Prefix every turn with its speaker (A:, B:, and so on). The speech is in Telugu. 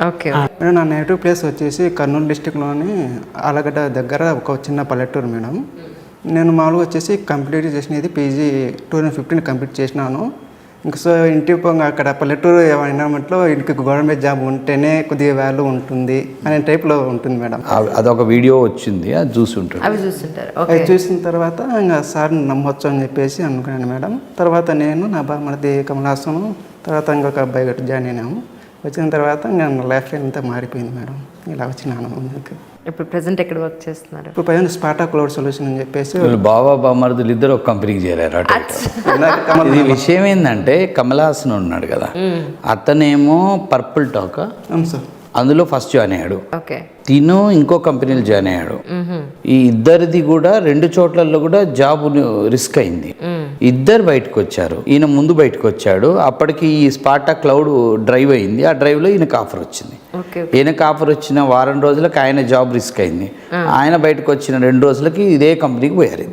A: ఓకే.
B: మేడం నా నేటివ్ ప్లేస్ వచ్చేసి కర్నూలు డిస్టిక్లోని ఆలగడ్డ దగ్గర ఒక చిన్న పల్లెటూరు మేడం. నేను మామూలుగా వచ్చేసి కంప్లీట్ చేసినది పీజీ 2015 కంప్లీట్ చేసినాను. ఇంక సో ఇంటికి పోగా అక్కడ పల్లెటూరు ఎన్విరాన్మెంట్లో ఇంటికి గవర్నమెంట్ జాబ్ ఉంటేనే కొద్దిగా వాల్యూ ఉంటుంది అనే టైప్లో ఉంటుంది మేడం.
C: అదొక వీడియో వచ్చింది, అది చూస్తుంటారు.
A: అవి చూస్తుంటారు.
B: అది చూసిన తర్వాత ఇంకా సార్ని నమ్మొచ్చు అని చెప్పేసి అనుకున్నాను మేడం. తర్వాత నేను నా బామ్మర్ది కమలాసను తర్వాత ఇంకొక అబ్బాయి గట్టి జాయిన్ అయినాము. వచ్చిన తర్వాత ఇంకా నా లైఫ్ అంతా మారిపోయింది మేడం. ఇలా వచ్చినాను ముందుకు.
A: ఇప్పుడు ప్రెసెంట్ ఎక్కడ వర్క్ చేస్తున్నారు?
B: ఇప్పుడు పైన స్పాటా క్లౌడ్ సొల్యూషన్ అని చెప్పేసి
C: వీళ్ళు బామర్దులు ఇద్దరు ఒక కంపెనీకి చేరారు. ఇది విషయం ఏంటంటే కమలాసన్ ఉన్నాడు కదా, అతనేమో పర్పుల్ టాక్
B: అవును సార్,
C: అందులో ఫస్ట్ జాయిన్ అయ్యాడు.
A: ఓకే.
C: తిను ఇంకో కంపెనీలో జాయిన్ అయ్యాడు. ఈ ఇద్దరిది కూడా 2 చోట్లలో కూడా జాబ్ రిస్క్ అయింది. ఇద్దరు బయటకు వచ్చారు. ఈయన ముందు బయటకు వచ్చాడు. అప్పటికి ఈ స్పాటా క్లౌడ్ డ్రైవ్ అయింది. ఆ డ్రైవ్లో ఈయనకు ఆఫర్ వచ్చింది. ఈయనకు ఆఫర్ వచ్చిన వారం రోజులకు ఆయన జాబ్ రిస్క్ అయింది. ఆయన బయటకు వచ్చిన 2 రోజులకి ఇదే కంపెనీకి పోయారు.